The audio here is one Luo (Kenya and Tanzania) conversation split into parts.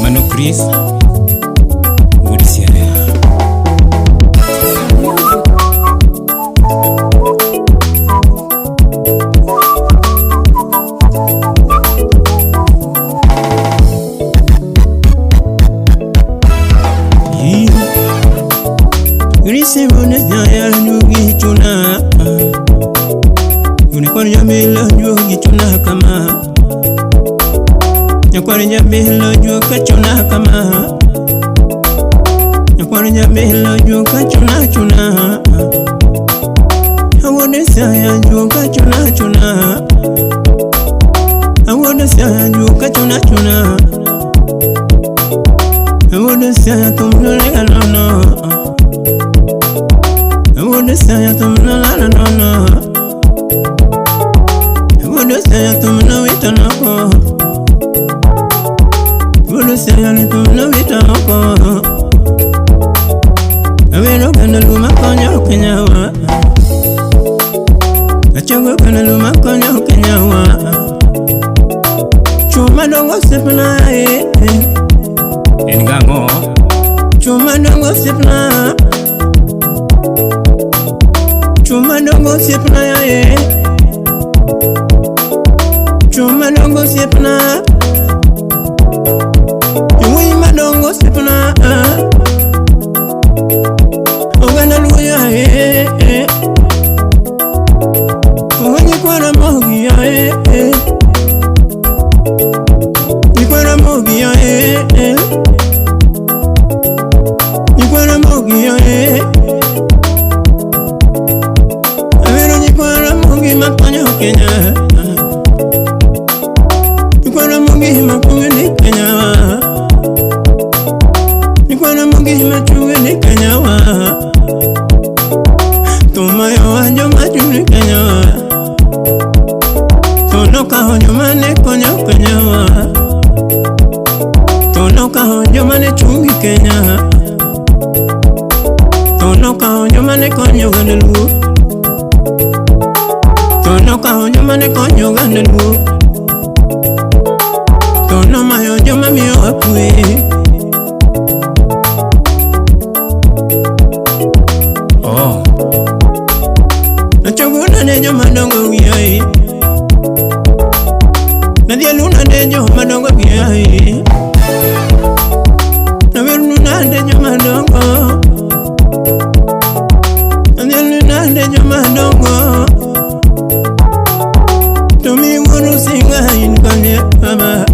Mano Chris Gudisiare Grisi bune ya nugi tuna Unikwani jamila nugi tuna kama Nyakwani jamila nugi tuna kama Nyakwani jamila nugi tuna Awone saya nugi tuna Awone saya nugi tuna Awone saya tumnule alona I wanna say I don't know, I don't know. I wanna say I don't know it or not. I wanna say I don't know it or not. I will look and look my conya Kenyawa. I chugga and look my conya Kenyawa. Chuma don't go sipping in Gango. Chuma don't go sipping. Chuma dongo sipna ye Chuma dongo sipna Yui madongo sipna Ogana luya ye Ogani kwara mogi ya ye Nikwara mogi ya ye Nikwara mogi ya ye Makonya Kenya Nikwana mungi makuwe Kenya Nikwana mungi machuwe Kenya Tumayo wanjo machuwe Kenya Tonoka honyo mane konya Kenya Tonoka honyo mane chungi Kenya Tonoka honyo mane konya Gandalu Tono kahonyo mane konyo gandalu Tono mayo joma miyo apue Nachoguna de joma dongo wiyai Nadialuna de joma dongo wiyai Naveruna de joma dongo Nadialuna de joma dongo Tumi waru singa in kanye baba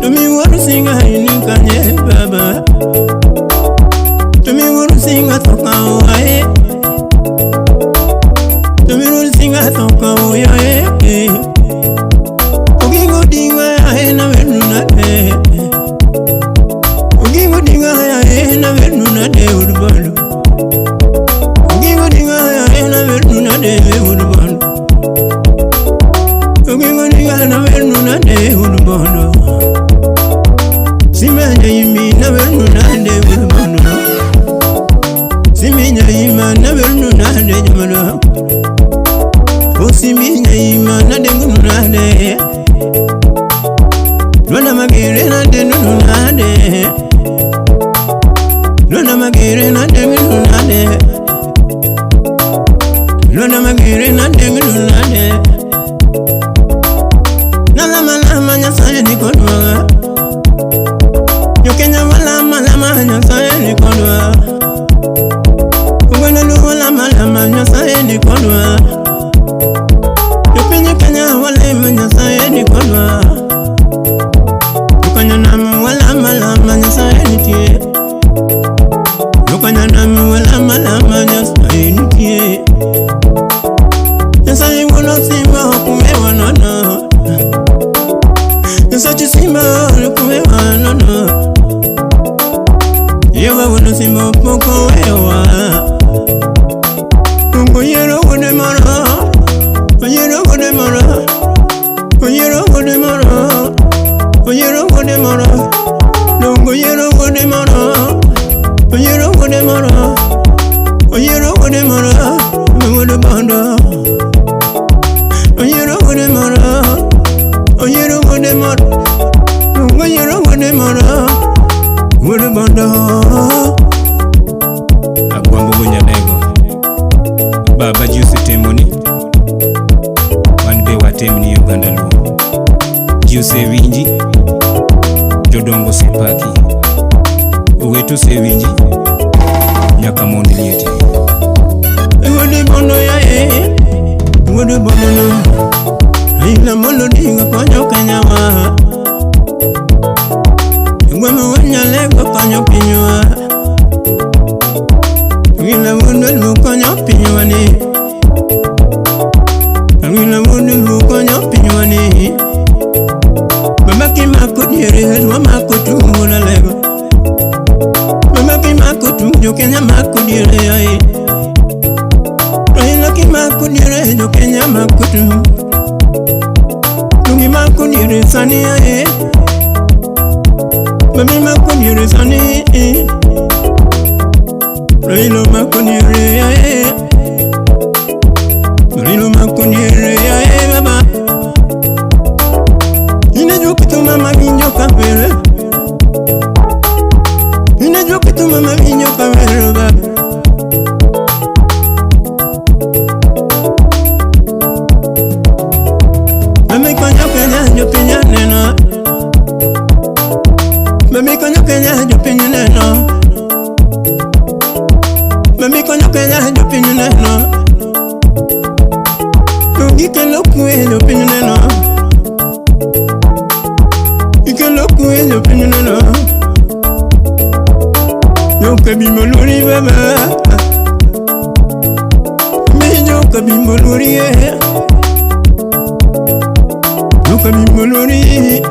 Tumi waru singa in kanye baba Tumi waru singa toka uae Tumi waru singa toka uae Ugingo dinga ae na venuna de Ugingo dinga ae na venuna de urbano Ugingo dinga ae na venuna de urbano Na veruna de urbono Simenya yimi na veruna de urbono Simenya yima na veruna de jamano O simenya yima na de uruna de Lona magere na de uruna de Lona magere na de uruna de Lona magere na de uruna de Nyasaye ni kodwa Yokenya wala malama Nyasaye ni kodwa Ugana wala malama Nyasaye ni kodwa Yopenye Kenya wala Nyasaye ni kodwa Yokanya namu wala malama Nyasaye ni tie Yokanya namu wala malama mara, would banda. Oh, you know what I'm on. Oh, you know what I'm on. Oh, you know what I'm on. Would banda. Agwambo Bunyalego. Baba Juicy Temoni. One day what Temni Uganda Lu. Juicy Winji. Jodongo Sepaki. Uwetu Sevinji. Nyakamondi Lieti. Wodi bono ya wodi bono no. Ila molo dinga konyo kanyawa. Ngweme Bunyalego konyo pinywa. Ila mundu konyo pinywa ni. Ila mundu konyo pinywa ni. Mama kima kudire mama kutumula lego. Mama kima kutumjo Kenya makudire ai. Ila kima kudire jo Kenya makutum. Lungi makudire sani ai. Mami makudire sani ai. Ilo makudire ai. Ilo makudire ai baba. Inajukitu mama vinyo kavere. Inajukitu mama vinyo kavere baba. Mami konyo Kenya jo pinya neno. Mami konyo Kenya jo pinya neno. Mami konyo Kenya jo pinya neno. Nugi kelo kue jo pinya neno. Yo pinino yo kabimoluri baba me yo kabimoluri yo kabimoluri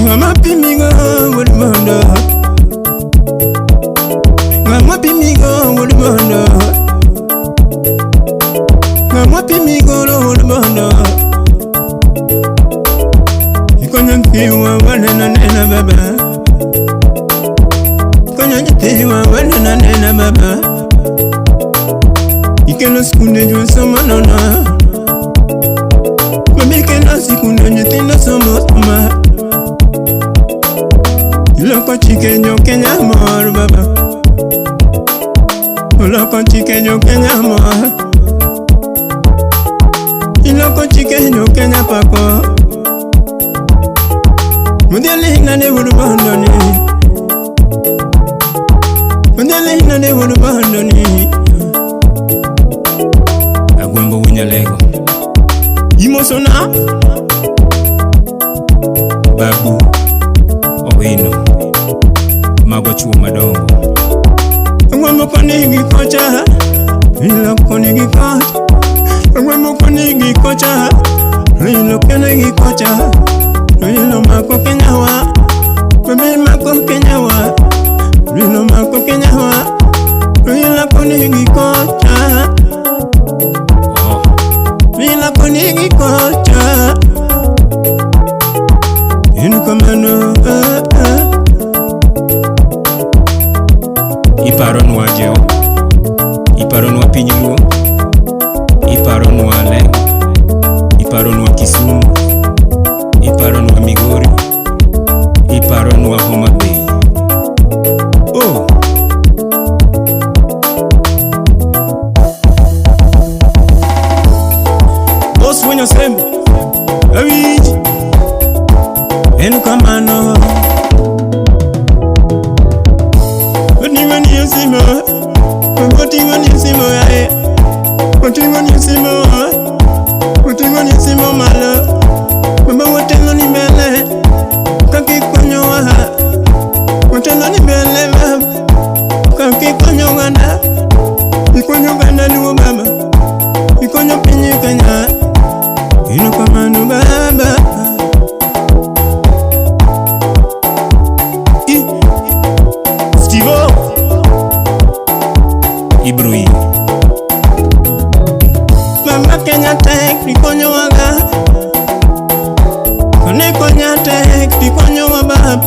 mama pimigo wodi mondo mama pimigo wodi mondo mama pimigo wodi mondo Konyantiwa wanena nena baba. Konyantiwa wanena nena baba. Ikelo sikunde jua soma nona. Mami kena sikunde nyetinda soma soma. Iloko chikenyo Kenya mor baba. Iloko chikenyo Kenya mor. Iloko chikenyo Kenya pako. Mudele hinane wuru bandoni. Mudele hinane wuru bandoni. Agwambo Bunyalego. Imosona. Babu Owino. Mago chuo madongo. Agwambo konigi kocha. Ilo konigi kocha. Agwambo konigi kocha. Ilo konigi kocha. Rino mako Kenyawa, mami mako Kenyawa. Rino mako Kenyawa, rino konigi kocha. Rino konigi kocha. Inu komano. Iparon wajeo, iparon wa Pinyuo, iparon wa Leng, iparon wa Kisumu. Iparon wa Migori, iparon wa Homa Bay. Oh, boss wenyo sembe, awiji, enu kamano. Wani yusimo, wani yusimo yae, wani yusimo malo. Mama watelo ni mbele, kaki konyo waha. Watelo ni mbele mama, kaki konyo ganda. Ikonyo ganda luo baba, ikonyo pinyi Kenya. Ino kamano baba. Stivo Ibrui Mama Kenya tek, ikonyo waga. Kone konyate kikonyo wabab.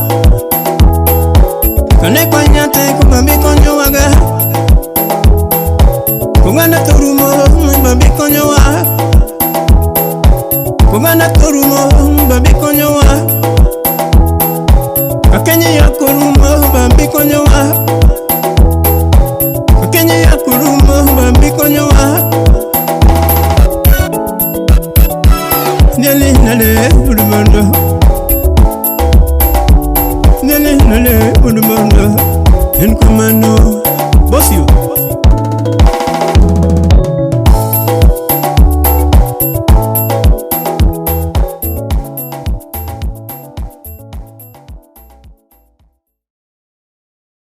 Kone konyate kubabi konyo waga. konyowa Kenya ya kurumo Bambi konyowa Nele nale udumondo Nele nale udumondo En komano Boss you